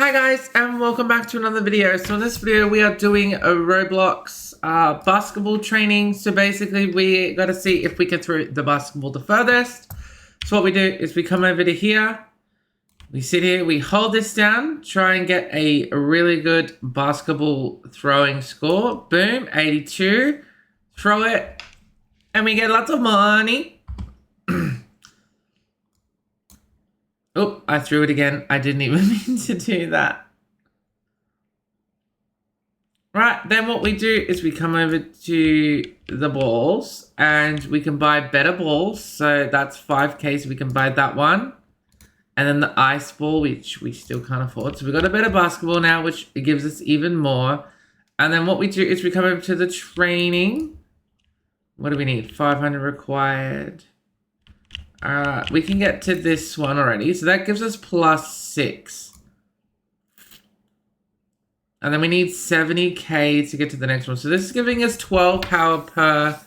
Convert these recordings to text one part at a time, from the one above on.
Hi guys, and welcome back to another video. So in this video we are doing a Roblox basketball training. So basically we got to see if we can throw the basketball the furthest. So what we do is we come over to here, we sit here, we hold this down, try and get a really good basketball throwing score. Boom, 82, throw it, and we get lots of money. Oh, I threw it again. I didn't even mean to do that. Right, then what we do is we come over to the balls and we can buy better balls. So that's 5K, so we can buy that one. And then the ice ball, which we still can't afford. So we got a better basketball now, which gives us even more. And then what we do is we come over to the training. What do we need? 500 required. We can get to this one already. So that gives us +6. And then we need 70K to get to the next one. So this is giving us 12 power per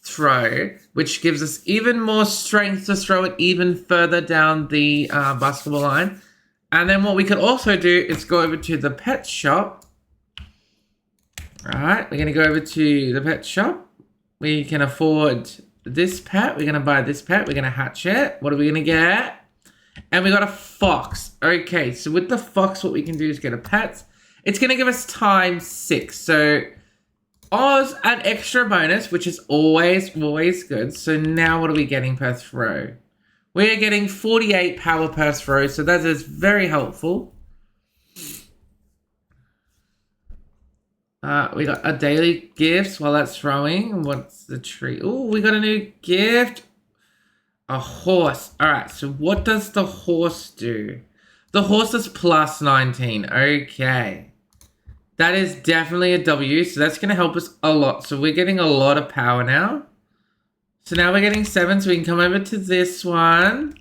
throw, which gives us even more strength to throw it even further down the basketball line. And then what we could also do is go over to the pet shop. All right, we're going to go over to the pet shop. We can afford this pet. We're going to buy this pet. We're going to hatch it. What are we going to get? And we got a fox. Okay, so with the fox, what we can do is get a pet. It's going to give us ×6. So Oz, an extra bonus, which is always good. So now what are we getting per throw? We are getting 48 power per throw. So that is very helpful. We got a daily gift while that's throwing. What's the tree? Oh, we got a new gift. A horse. All right, so what does the horse do? The horse is +19. Okay. That is definitely a W, so that's going to help us a lot. So we're getting a lot of power now. So now we're getting 7, so we can come over to this one.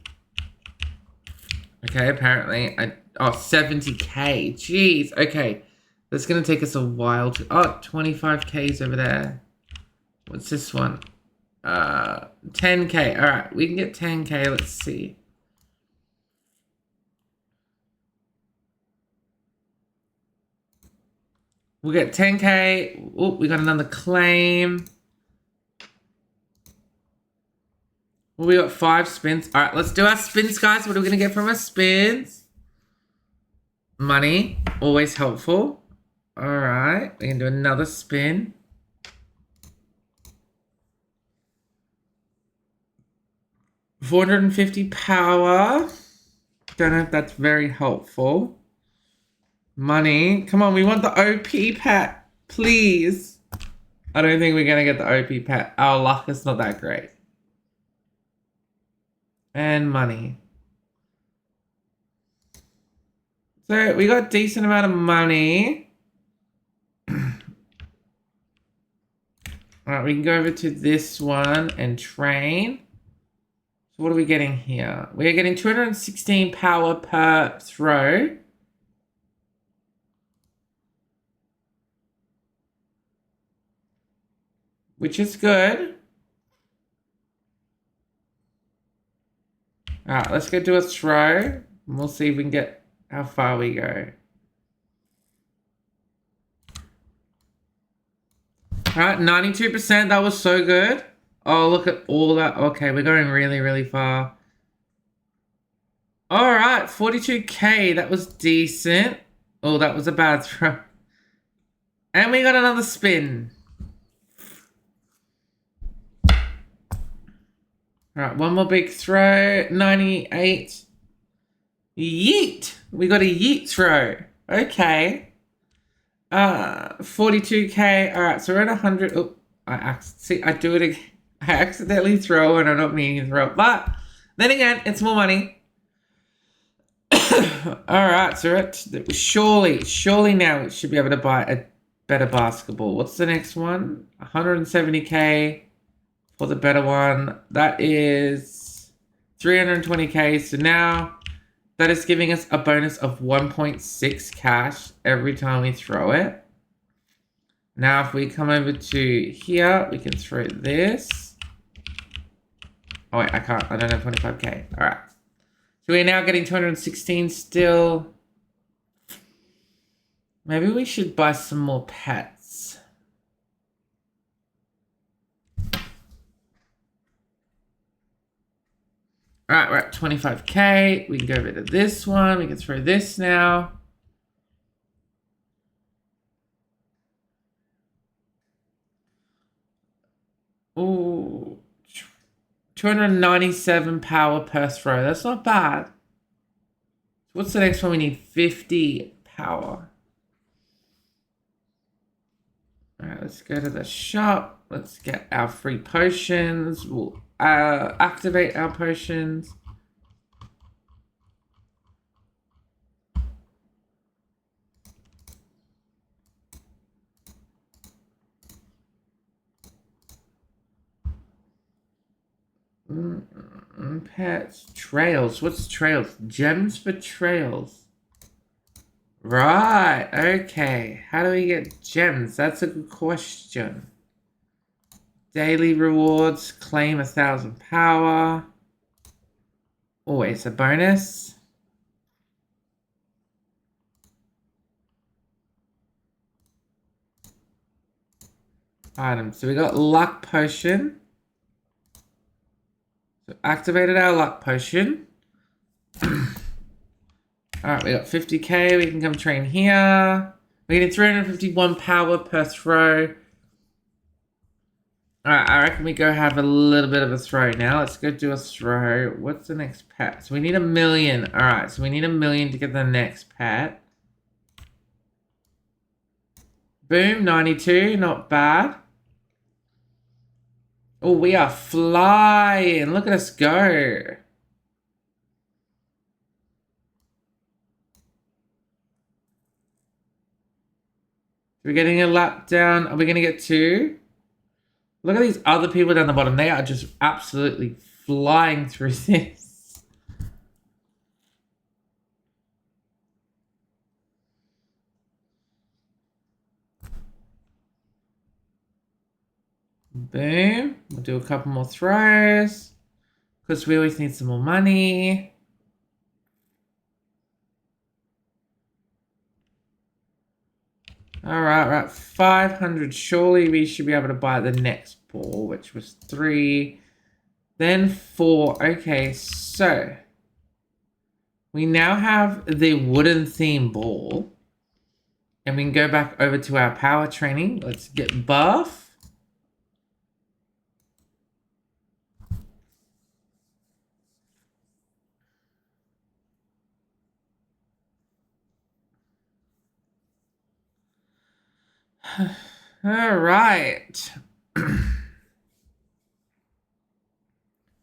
Okay, apparently. 70K. Jeez, okay. That's going to take us a while to... Oh, 25K is over there. What's this one? 10K. All right, we can get 10K. Let's see. We'll get 10K. Oh, we got another claim. Well, we got 5 spins. All right, let's do our spins, guys. What are we going to get from our spins? Money. Always helpful. All right, we can do another spin. $450 power. Don't know if that's very helpful. Money. Come on, we want the OP pet. Please. I don't think we're going to get the OP pet. Our luck is not that great. And money. So we got a decent amount of money. All right, we can go over to this one and train. So what are we getting here? We're getting 216 power per throw. Which is good. All right, let's go do a throw. And we'll see if we can get how far we go. All right, 92%. That was so good. Oh, look at all that. Okay, we're going really far. All right, 42K. That was decent. Oh, that was a bad throw. And we got another spin. All right, one more big throw. 98. Yeet. We got a yeet throw. Okay. 42K. All right, so we're at 100. Oh, I do it again. I accidentally throw and I'm not meaning to throw. But then again, it's more money. All right, so surely now we should be able to buy a better basketball. What's the next one? 170K for the better one. That is 320K. So now that is giving us a bonus of 1.6 cash every time we throw it. Now, if we come over to here, we can throw this. Oh, wait, I can't. I don't have 25K. All right. So we're now getting 216 still. Maybe we should buy some more pets. All right, we're at 25K. We can go over to this one. We can throw this now. Ooh, 297 power per throw. That's not bad. What's the next one? We need 50 power. All right, let's go to the shop. Let's get our free potions. We'll activate our potions. Pets. Trails. What's trails? Gems for trails. Right. Okay. How do we get gems? That's a good question. Daily rewards. Claim 1,000 power. Always a bonus. Items. So we got luck potion. So activated our luck potion. Alright, we got 50K. We can come train here. We're getting 351 power per throw. Alright, I reckon we go have a little bit of a throw now. Let's go do a throw. What's the next pet? So we need 1 million. Alright, so we need 1 million to get the next pet. Boom, 92. Not bad. Oh, we are flying. Look at us go. We're getting a lap down. Are we going to get 2? Look at these other people down the bottom. They are just absolutely flying through this. Boom. We'll do a couple more throws. Because we always need some more money. Alright, we're at 500. Surely we should be able to buy the next ball, which was 3. Then 4. Okay, so we now have the wooden theme ball. And we can go back over to our power training. Let's get buff. All right. So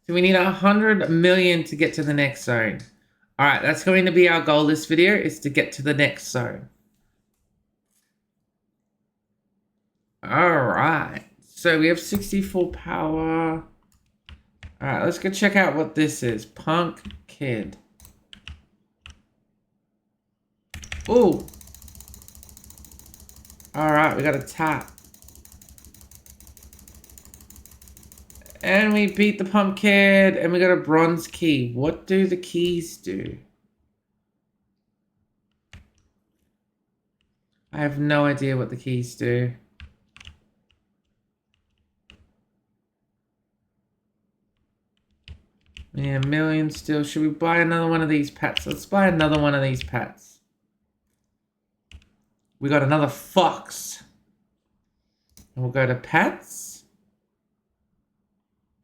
we need 100 million to get to the next zone. All right, that's going to be our goal this video, is to get to the next zone. All right. So we have 64 power. All right, let's go check out what this is. Punk Kid. Ooh. All right, we got a tap. And we beat the Pump Kid, and we got a bronze key. What do the keys do? I have no idea what the keys do. We need 1 million still. Should we buy another one of these pets? Let's buy another one of these pets. We got another fox. And we'll go to pets.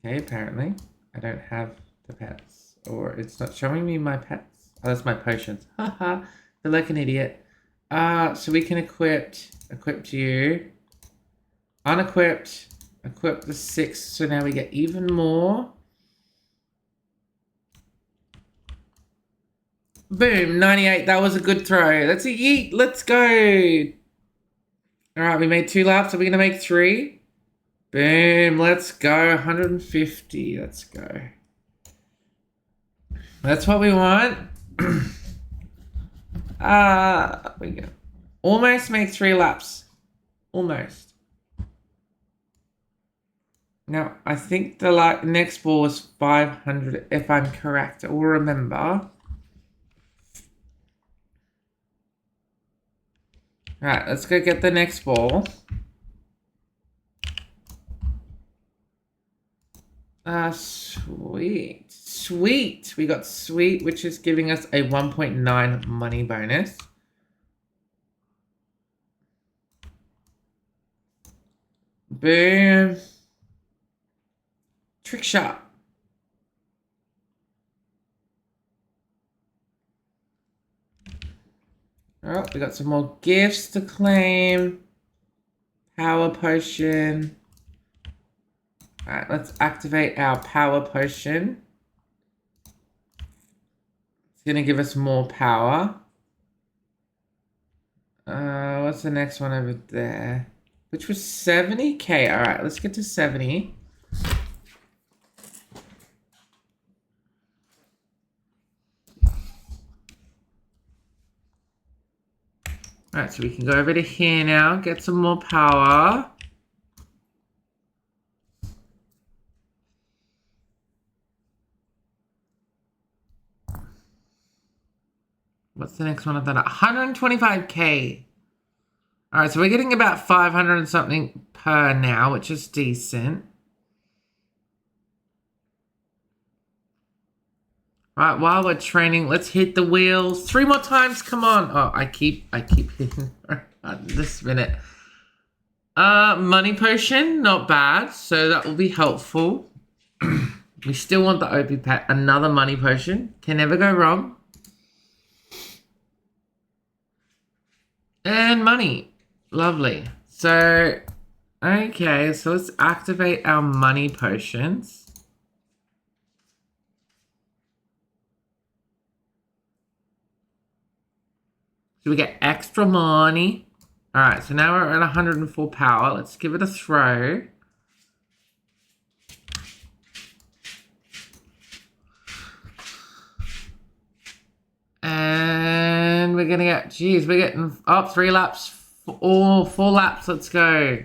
Okay, apparently I don't have the pets. Or it's not showing me my pets. Oh, that's my potions. Haha, feel like an idiot. So we can equip you. Unequipped. Equip the 6. So now we get even more. Boom, 98. That was a good throw. Let's eat. Let's go. All right, we made 2 laps. Are we going to make 3? Boom, let's go. 150. Let's go. That's what we want. We go. Almost make 3 laps. Almost. Now, I think the next ball was 500, if I'm correct. I will remember. Alright, let's go get the next ball. Sweet. Sweet. We got sweet, which is giving us a 1.9 money bonus. Boom. Trick shot. Oh, we got some more gifts to claim. Power potion. Alright, let's activate our power potion. It's gonna give us more power. What's the next one over there? Which was 70k. Alright, let's get to 70. Alright, so we can go over to here now, get some more power. What's the next one of that? 125k. Alright, so we're getting about 500 and something per now, which is decent. Right, while we're training, let's hit the wheels 3 more times. Come on. Oh, I keep hitting this minute. Money potion, not bad. So that will be helpful. We still want the OP pet. Another money potion. Can never go wrong. And money. Lovely. So, okay. So let's activate our money potions. So we get extra money. Alright, so now we're at 104 power. Let's give it a throw. And we're gonna get, geez, we're getting up 3 laps. 4 laps, let's go.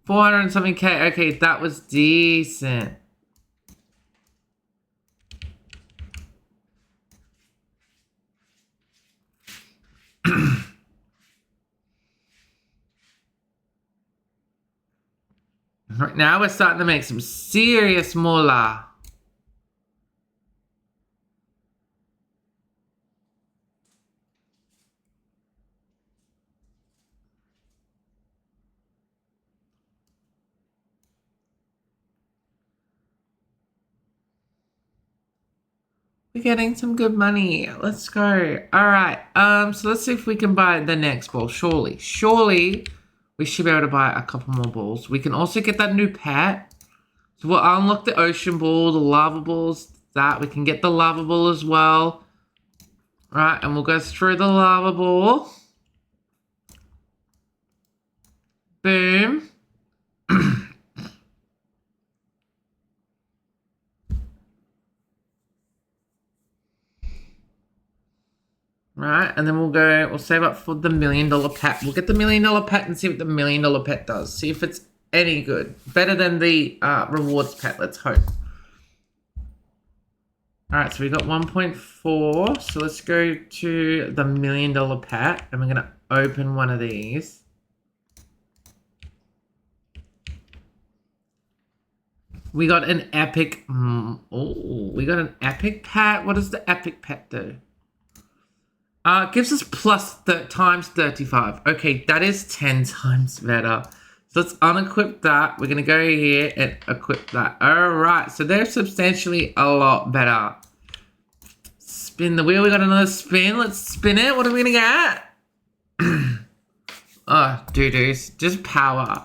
400 and something K. Okay, that was decent. Right now we're starting to make some serious moolah. We're getting some good money. Let's go. Alright, so let's see if we can buy the next ball. Surely we should be able to buy a couple more balls. We can also get that new pet. So we'll unlock the ocean ball, the lava balls, that. We can get the lava ball as well. Right, and we'll go through the lava ball. Boom. Right, and then we'll save up for the $1 million pet. We'll get the $1 million pet and see what the $1 million pet does. See if it's any good. Better than the rewards pet, let's hope. Alright, so we got 1.4. So let's go to the $1 million pet. And we're going to open one of these. We got an epic... we got an epic pet. What does the epic pet do? It gives us plus times 35. Okay, that is 10 times better. So let's unequip that. We're going to go here and equip that. Alright, so they're substantially a lot better. Spin the wheel. We got another spin. Let's spin it. What are we going to get? Oh, doo-doos. Just power.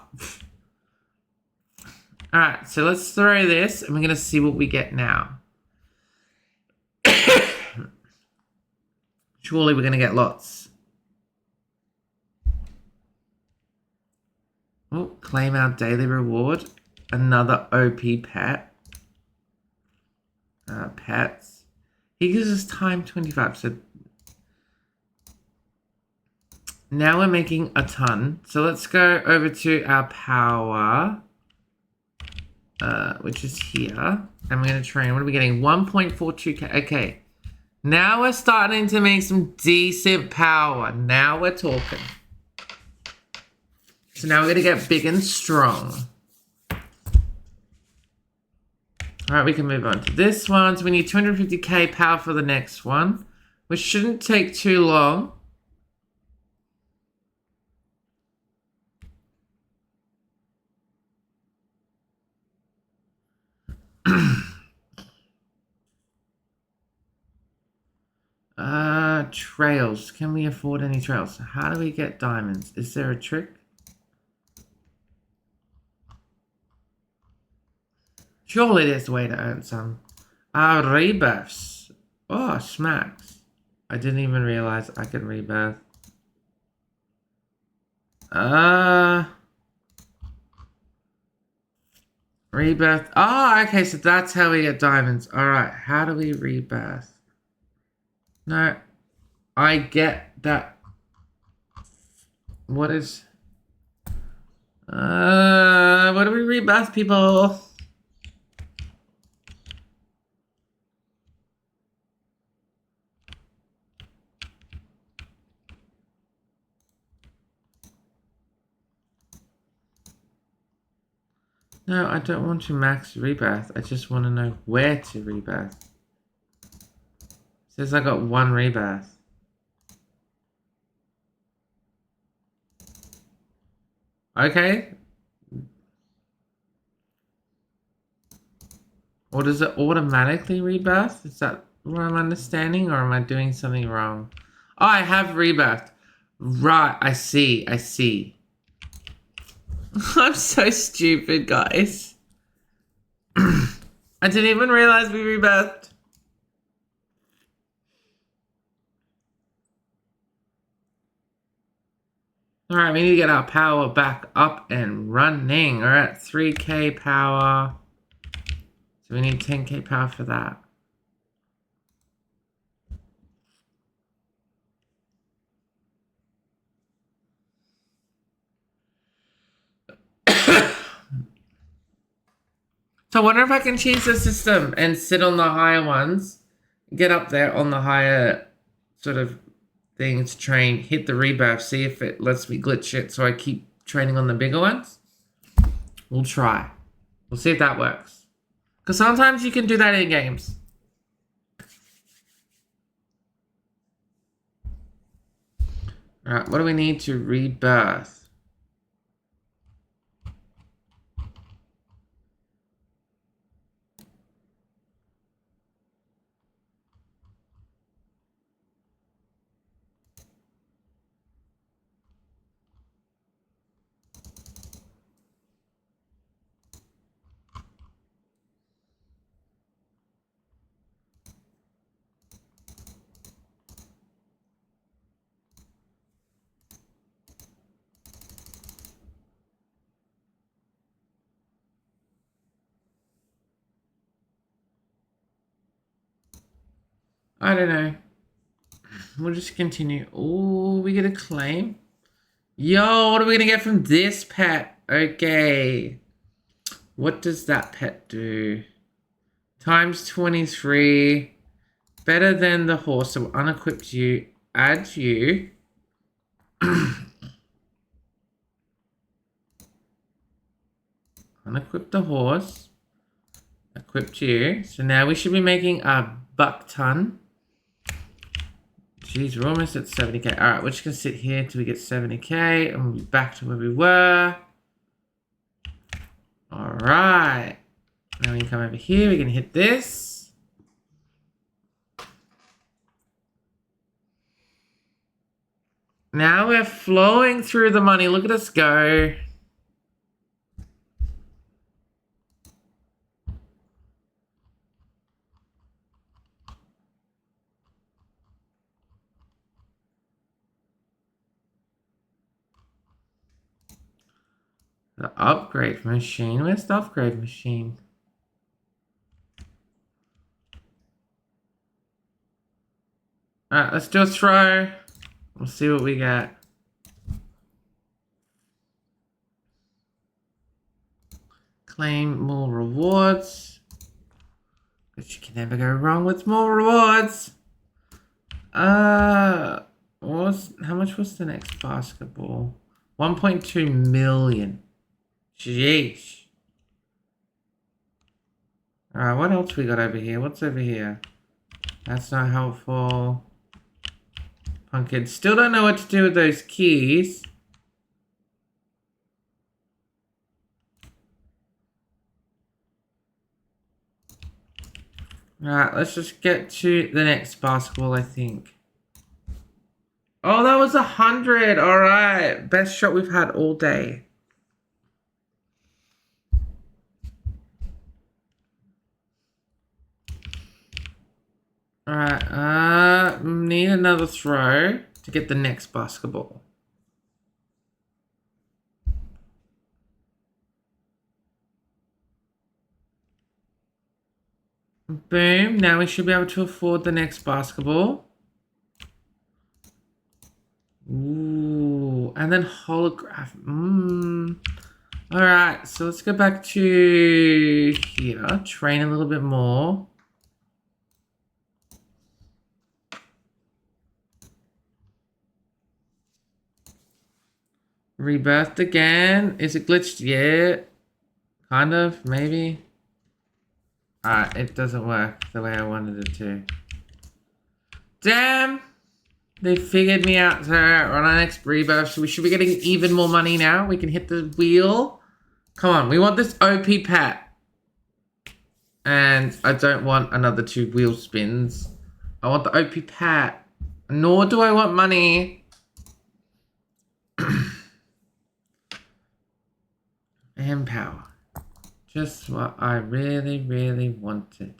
Alright, so let's throw this and we're going to see what we get now. Surely we're going to get lots. Oh, claim our daily reward. Another OP pet. Pets. He gives us time 25. So now we're making a ton. So let's go over to our power. Which is here. And we're going to train. What are we getting? 1.42k. Okay. Now we're starting to make some decent power. Now we're talking. So now we're going to get big and strong. Alright, we can move on to this one. So we need 250k power for the next one, which shouldn't take too long. Trails. Can we afford any trails? How do we get diamonds? Is there a trick? Surely there's a way to earn some. Rebirths. Oh, smacks. I didn't even realize I could rebirth. Rebirth. Oh, okay, so that's how we get diamonds. Alright, how do we rebirth? No, I get that. What is... what do we rebirth, people? No, I don't want to max rebirth. I just want to know where to rebirth. Says I got one rebirth. Okay. Or does it automatically rebirth? Is that what I'm understanding, or am I doing something wrong? Oh, I have rebirthed. Right, I see, I see. I'm so stupid, guys. I didn't even realize we rebirthed. Alright, we need to get our power back up and running. We're at 3k power. So we need 10k power for that. So I wonder if I can change the system and sit on the higher ones. Get up there on the higher sort of things, train, hit the rebirth, see if it lets me glitch it so I keep training on the bigger ones. We'll try. We'll see if that works. Because sometimes you can do that in games. Alright, what do we need to rebirth? I don't know. We'll just continue. Oh, we get a claim. Yo, what are we gonna get from this pet? Okay. What does that pet do? Times 23. Better than the horse. So unequipped you. Add you. Unequip the horse. Equipped you. So now we should be making a buck ton. Jeez, we're almost at 70k. Alright, we're just going to sit here until we get 70k. And we'll be back to where we were. Alright. Now we can come over here. We can hit this. Now we're flowing through the money. Look at us go. The upgrade machine. Where's the upgrade machine? Alright, let's do a throw. We'll see what we get. Claim more rewards. But you can never go wrong with more rewards. How much was the next basketball? 1.2 million. Sheesh. Alright, what else we got over here? What's over here? That's not helpful. Pumpkin. Still don't know what to do with those keys. Alright, let's just get to the next basketball, I think. Oh, that was 100. Alright. Best shot we've had all day. Alright, need another throw to get the next basketball. Boom. Now we should be able to afford the next basketball. Ooh, and then holograph. Alright, so let's go back to here. Train a little bit more. Rebirthed again. Is it glitched yet? Kind of, maybe. Alright, it doesn't work the way I wanted it to. Damn! They figured me out. So on our next rebirth, so we should be getting even more money now. We can hit the wheel. Come on, we want this OP pet. And I don't want another 2 wheel spins. I want the OP pet. Nor do I want money. And power. Just what I really, really wanted.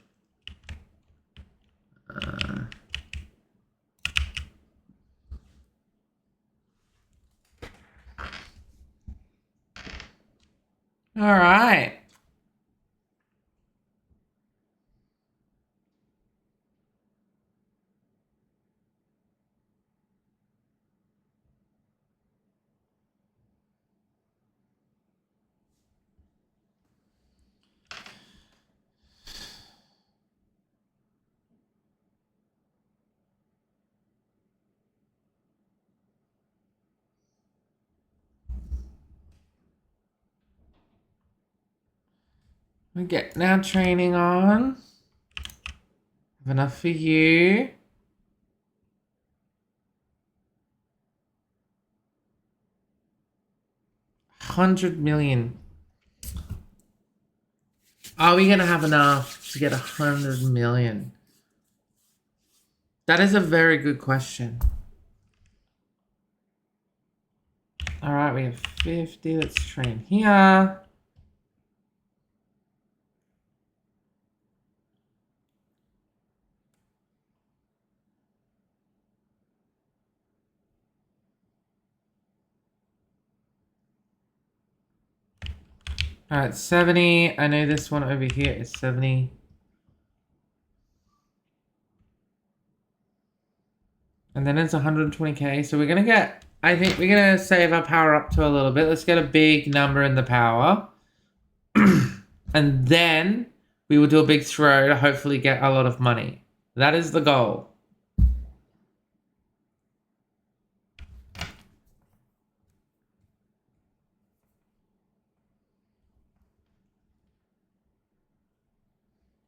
All right. We get now training on. Have enough for you. $100 million. Are we gonna have enough to get 100 million? That is a very good question. All right, we have 50. Let's train here. All right, 70. I know this one over here is 70. And then it's 120k. So we're going to get, I think we're going to save our power up to a little bit. Let's get a big number in the power. And then we will do a big throw to hopefully get a lot of money. That is the goal.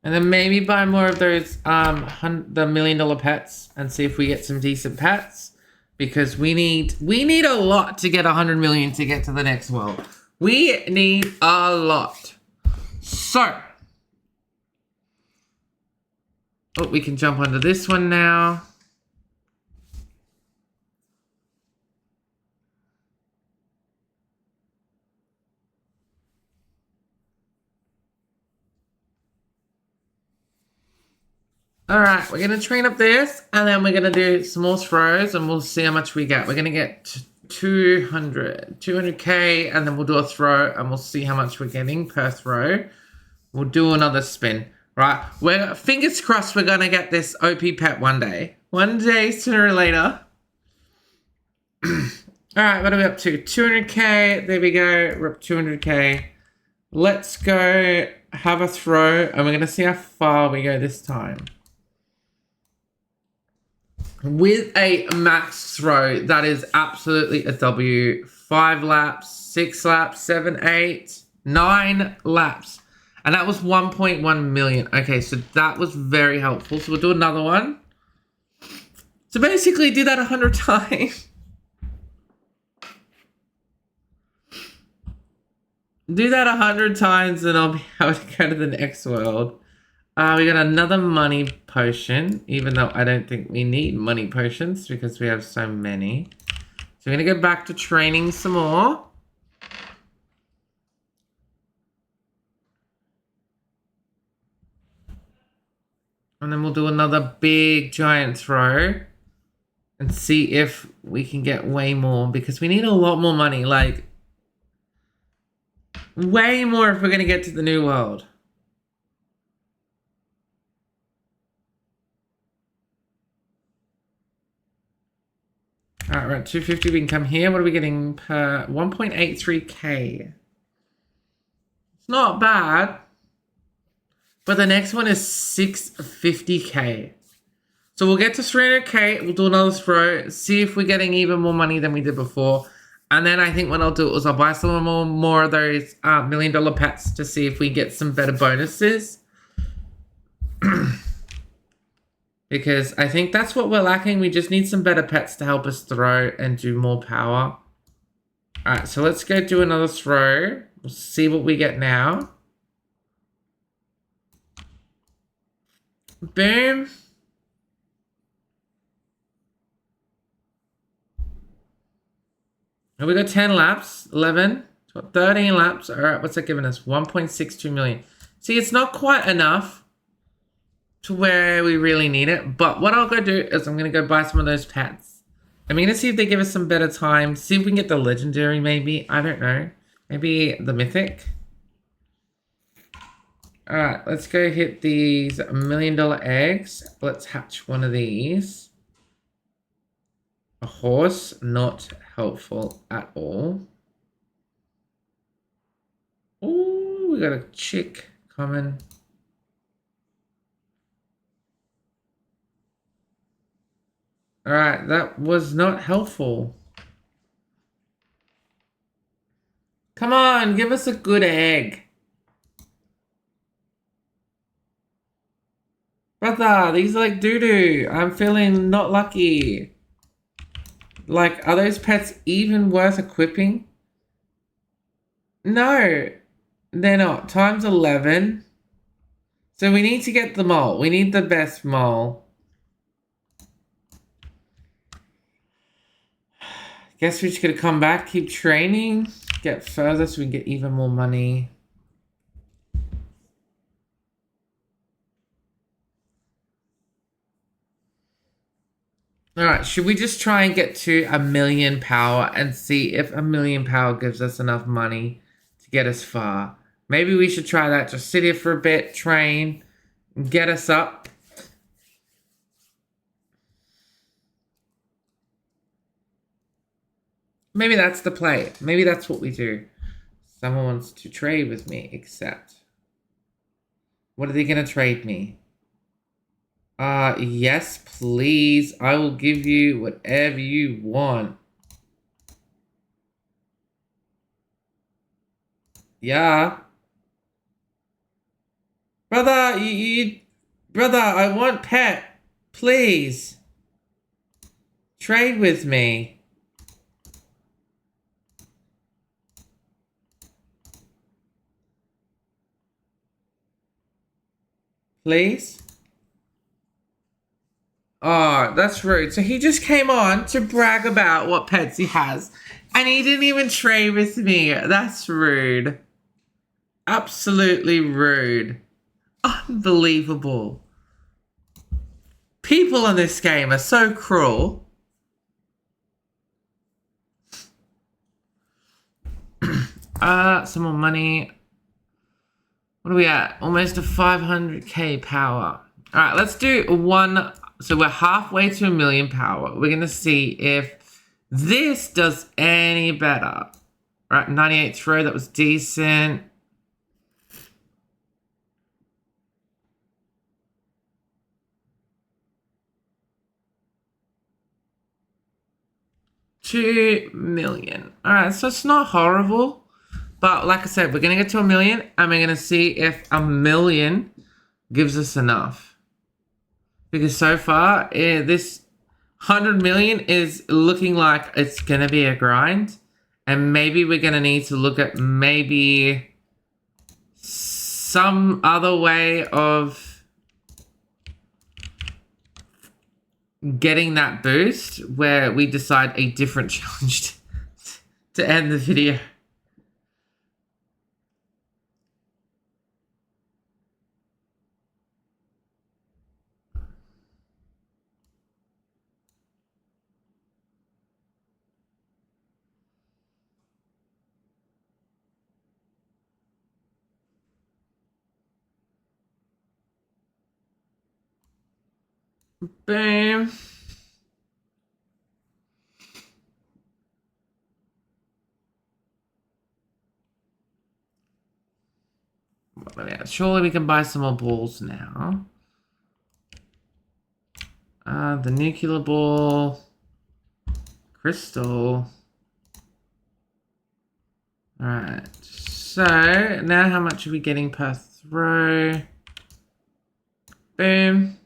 And then maybe buy more of those the $1 million pets and see if we get some decent pets. Because we need a lot to get 100 million to get to the next world. We need a lot. So. Oh, we can jump onto this one now. Alright, we're going to train up this, and then we're going to do some more throws, and we'll see how much we get. We're going to get 200k, and then we'll do a throw, and we'll see how much we're getting per throw. We'll do another spin, right? We're fingers crossed we're going to get this OP pet one day. One day, sooner or later. Alright, what are we up to? 200k, there we go, we're up 200k. Let's go have a throw, and we're going to see how far we go this time. With a max throw, that is absolutely a W 5 laps, 6 laps, 7, 8, 9 laps. And that was 1.1 million. Okay, so that was very helpful. So we'll do another one. So basically do that 100 times. Do that 100 times and I'll be able to go to the next world. We got another money potion, even though I don't think we need money potions because we have so many. So we're going to go back to training some more. And then we'll do another big giant throw. And see if we can get way more. Because we need a lot more money. Like, way more if we're going to get to the new world. Alright, we're at 250. We can come here. What are we getting per 1.83k? It's not bad. But the next one is 650k. So we'll get to 300k. We'll do another throw. See if we're getting even more money than we did before. And then I think what I'll do is I'll buy some more of those $1 million pets to see if we get some better bonuses. Because I think that's what we're lacking. We just need some better pets to help us throw and do more power. Alright, so let's go do another throw. We'll see what we get now. Boom. And we got 10 laps, 11, 13 laps. Alright, what's that giving us? 1.62 million. See, it's not quite enough to where we really need it. But what I'll go do is I'm going to go buy some of those pets. I'm going to see if they give us some better time. See if we can get the legendary maybe. I don't know. Maybe the mythic. Alright, let's go hit these $1 million eggs. Let's hatch one of these. A horse, not helpful at all. Ooh, we got a chick coming. Alright, that was not helpful. Come on, give us a good egg. Brother, these are like doo-doo. I'm feeling not lucky. Like, are those pets even worth equipping? No, they're not. Times 11. So we need to get the mole. We need the best mole. Guess we're just gonna come back, keep training, get further so we can get even more money. Alright, should we just try and get to 1 million power and see if 1 million power gives us enough money to get us far? Maybe we should try that. Just sit here for a bit, train, get us up. Maybe that's the play. Maybe that's what we do. Someone wants to trade with me, accept. What are they going to trade me? Yes, please. I will give you whatever you want. Yeah. Brother, Brother, I want pet. Please. Trade with me. Please? Oh, that's rude. So he just came on to brag about what pets he has. And he didn't even trade with me. That's rude. Absolutely rude. Unbelievable. People in this game are so cruel. Some more money. What are we at? Almost a 500k power. Alright, let's do one. So we're halfway to 1 million power. We're going to see if this does any better. Alright, 98 throw. That was decent. 2 million. All right, so it's not horrible. But like I said, we're going to get to 1 million. And we're going to see if 1 million gives us enough. Because so far, this 100 million is looking like it's going to be a grind. And maybe we're going to need to look at maybe some other way of getting that boost where we decide a different challenge to end the video. Boom. Surely we can buy some more balls now. The nuclear ball. Crystal. Alright. So, now how much are we getting per throw? Boom.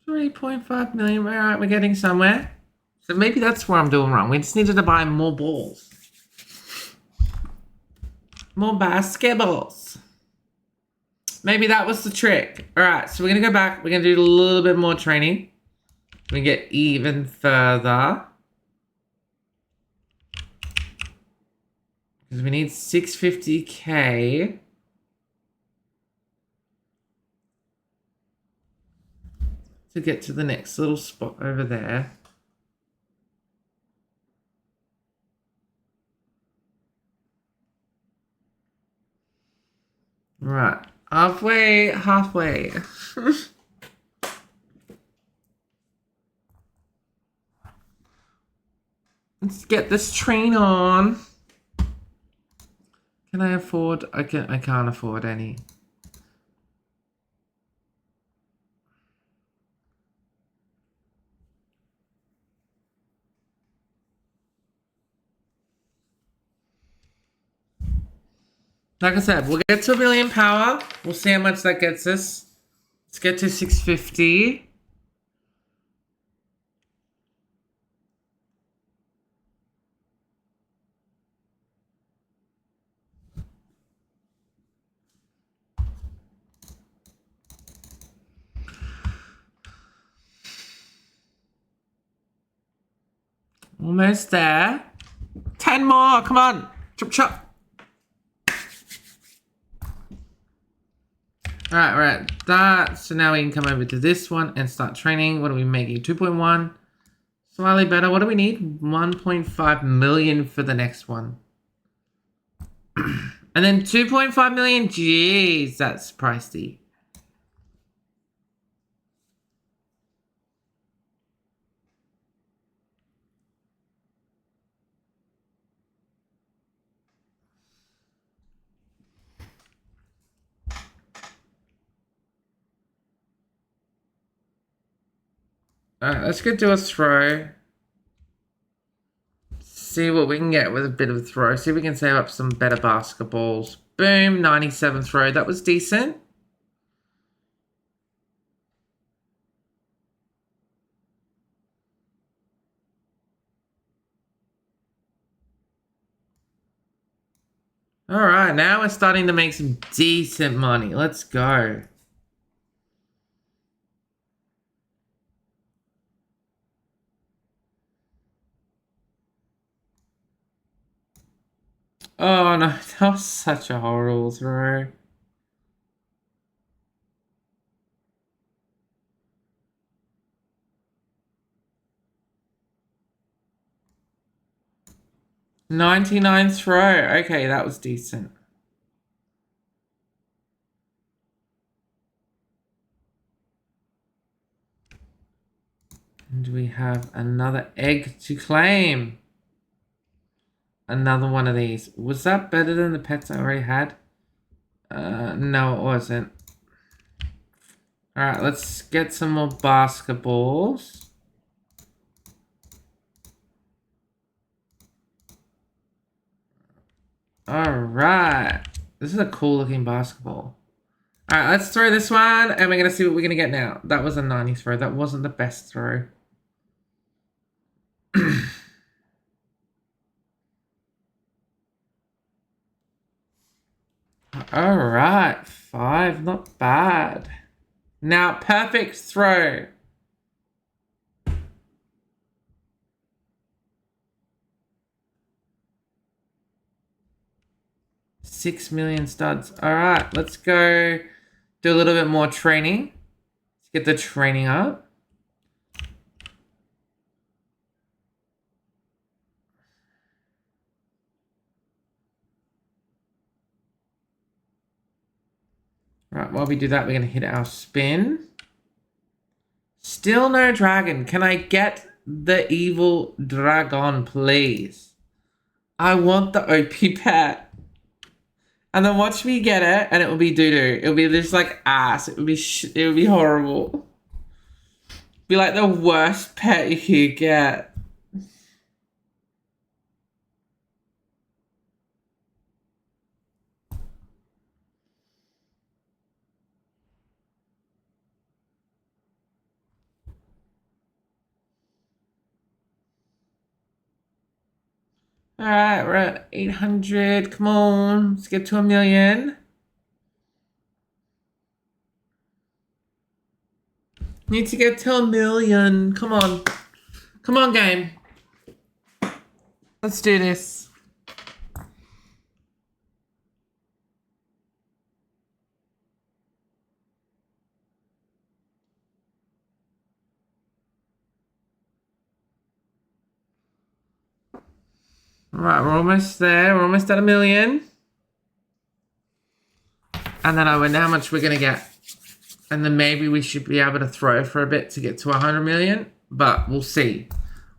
$3.5 million. Alright, we're getting somewhere. So maybe that's where I'm doing wrong. We just needed to buy more balls. More basketballs. Maybe that was the trick. Alright, so we're going to go back. We're going to do a little bit more training. We get even further. Because we need 650k. To get to the next little spot over there. Right. Halfway. Let's get this train on. Can I afford? I can't afford any. Like I said, we'll get to 1 million power. We'll see how much that gets us. Let's get to 650. Almost there. 10 more. Come on. Chop, chop. Alright, that. So now we can come over to this one and start training. What are we making? 2.1. Slightly better. What do we need? 1.5 million for the next one. And then 2.5 million. Jeez, that's pricey. Alright, let's go do a throw. See what we can get with a bit of a throw. See if we can save up some better basketballs. Boom, 97 throw. That was decent. Alright, now we're starting to make some decent money. Let's go. Oh no, that was such a horrible throw. $99 throw. Okay, that was decent. And we have another egg to claim. Another one of these. Was that better than the pets I already had? No, it wasn't. Alright, let's get some more basketballs. Alright. This is a cool looking basketball. Alright, let's throw this one, and we're going to see what we're going to get now. That was a 90 throw. That wasn't the best throw. Alright, 5. Not bad. Now, perfect throw. $6 million studs. Alright, let's go do a little bit more training. Let's get the training up. Right, while we do that, we're going to hit our spin. Still no dragon. Can I get the evil dragon, please? I want the OP pet. And then watch me get it, and it will be doo-doo. It'll be just like ass. It would be horrible. Be like the worst pet you could get. Alright, we're at 800. Come on, let's get to 1 million. Need to get to 1 million. Come on. Come on, game. Let's do this. Right, we're almost there. We're almost at 1 million. And then I wonder how much we're going to get. And then maybe we should be able to throw for a bit to get to 100 million. But we'll see.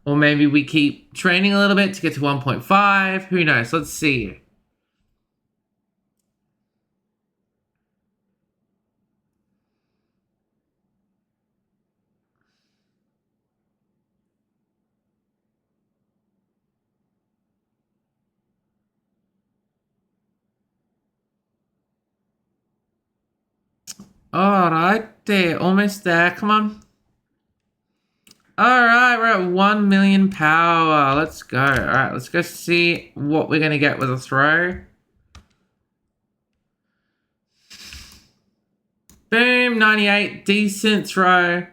Or maybe we keep training a little bit to get to 1.5. Who knows? Let's see. Alright, there. Almost there. Come on. Alright, we're at 1 million power. Let's go. Alright, let's go see what we're going to get with a throw. Boom, 98. Decent throw.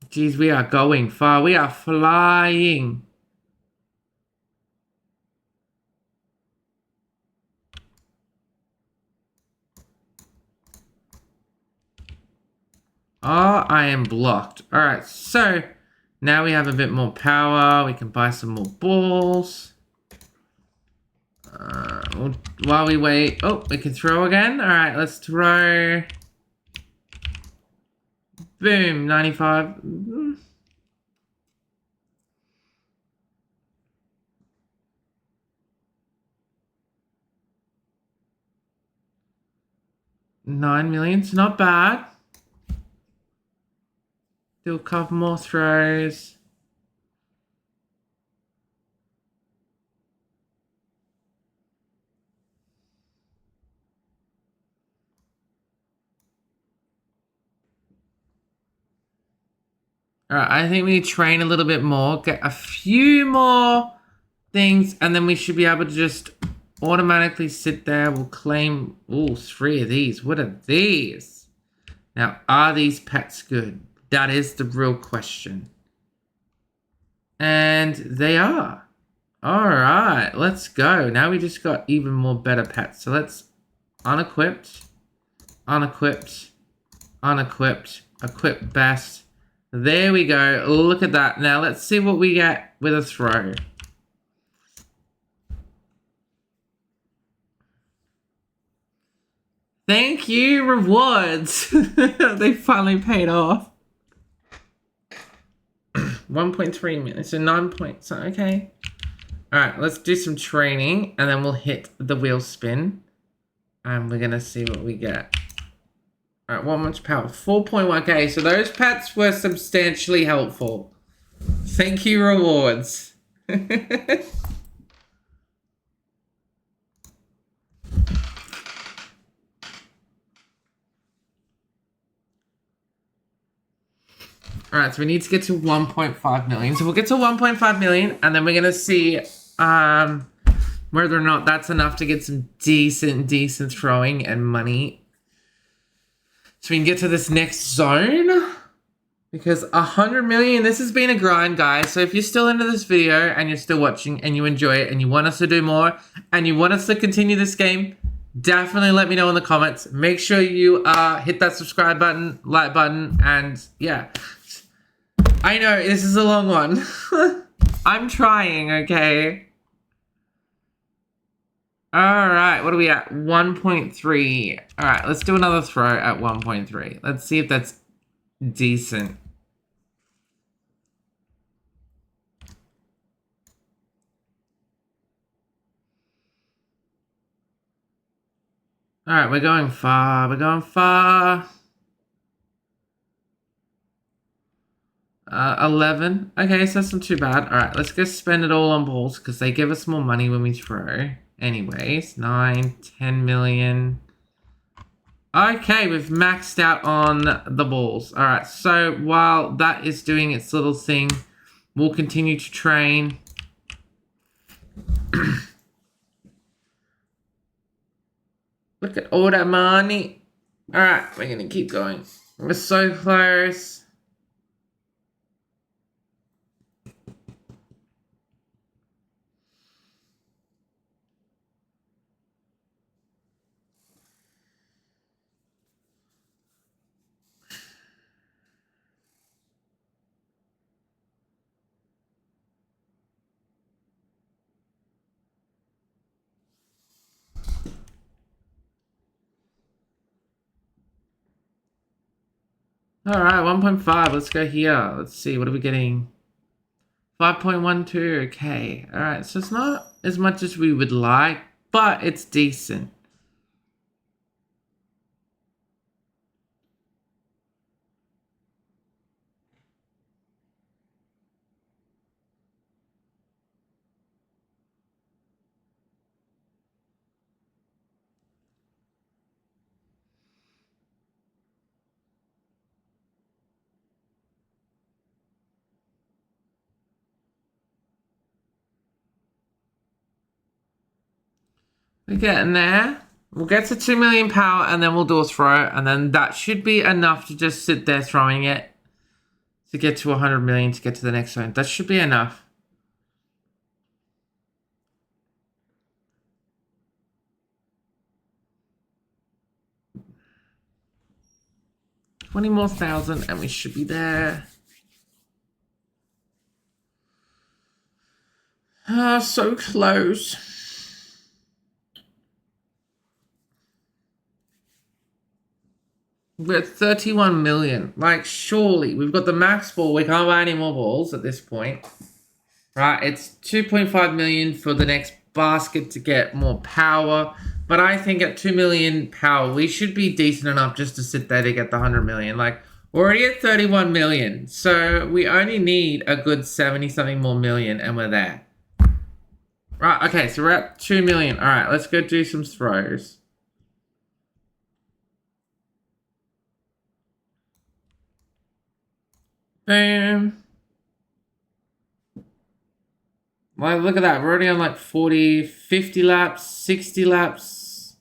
Jeez, we are going far. We are flying. Oh, I am blocked. Alright, so now we have a bit more power. We can buy some more balls. While we wait. Oh, we can throw again. Alright, let's throw. Boom, 95. $9 million's not bad. Do a couple more throws. Alright, I think we need to train a little bit more. Get a few more things. And then we should be able to just automatically sit there. We'll claim... Ooh, 3 of these. What are these? Now, are these pets good? That is the real question. And they are. Alright, let's go. Now we just got even more better pets. So let's unequipped, unequipped, unequipped, equip best. There we go. Look at that. Now let's see what we get with a throw. Thank you, rewards. They finally paid off. 1.3 minutes, so 9 points. Okay. Alright, let's do some training, and then we'll hit the wheel spin. And we're gonna see what we get. Alright, what much power? 4.1k. So those pets were substantially helpful. Thank you, rewards. Alright, so we need to get to 1.5 million. So we'll get to 1.5 million, and then we're gonna see whether or not that's enough to get some decent throwing and money. So we can get to this next zone. Because 100 million, this has been a grind, guys. So if you're still into this video and you're still watching and you enjoy it and you want us to do more and you want us to continue this game, definitely let me know in the comments. Make sure you hit that subscribe button, like button, and yeah. I know, this is a long one. I'm trying, okay? Alright, what are we at? 1.3. Alright, let's do another throw at 1.3. Let's see if that's decent. Alright, we're going far. We're going far. 11. Okay, so that's not too bad. Alright, let's go spend it all on balls because they give us more money when we throw. Anyways, 9, 10 million. Okay, we've maxed out on the balls. Alright, so while that is doing its little thing, we'll continue to train. Look at all that money. Alright, we're gonna keep going. We're so close. Alright, 1.5. Let's go here. Let's see. What are we getting? 5.12. Okay. Alright, so it's not as much as we would like, but it's decent. We're getting there. We'll get to 2 million power and then we'll do a throw. And then that should be enough to just sit there throwing it. To get to 100 million to get to the next zone. That should be enough. $20 more thousand and we should be there. Ah, so close. We're at 31 million. Like, surely. We've got the max ball. We can't buy any more balls at this point. Right, it's 2.5 million for the next basket to get more power. But I think at 2 million power, we should be decent enough just to sit there to get the 100 million. Like, we're already at 31 million. So we only need a good 70-something more million and we're there. Right, okay, so we're at 2 million. All right, let's go do some throws. Boom. Like, look at that. We're already on like 40, 50 laps, 60 laps.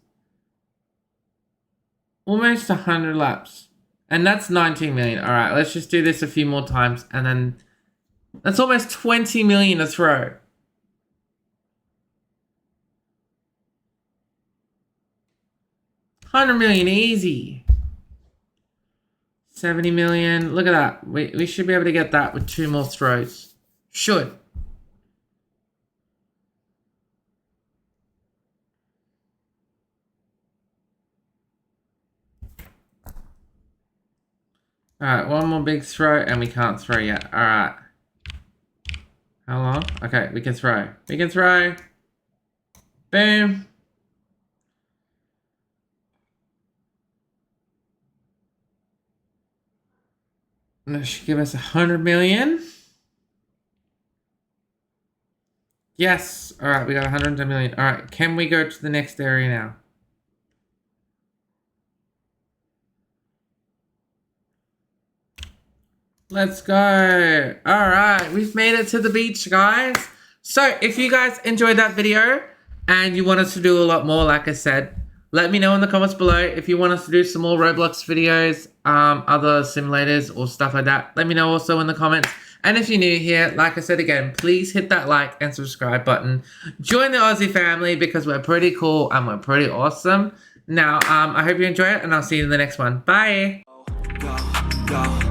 Almost 100 laps. And that's 19 million. All right, let's just do this a few more times. And then that's almost 20 million to throw. $100 million easy. 70 million. Look at that. We should be able to get that with 2 more throws. Should. Alright, one more big throw and we can't throw yet. Alright. How long? Okay, we can throw. We can throw. Boom. That should give us 100 million. Yes. All right, we got 110 million. All right, can we go to the next area now? Let's go. All right, we've made it to the beach, guys. So if you guys enjoyed that video and you want us to do a lot more, like I said, let me know in the comments below. If you want us to do some more Roblox videos, other simulators or stuff like that, let me know also in the comments. And if you're new here, like I said again, please hit that like and subscribe button. Join the AuZi family because we're pretty cool and we're pretty awesome. Now, I hope you enjoy it and I'll see you in the next one. Bye. Go.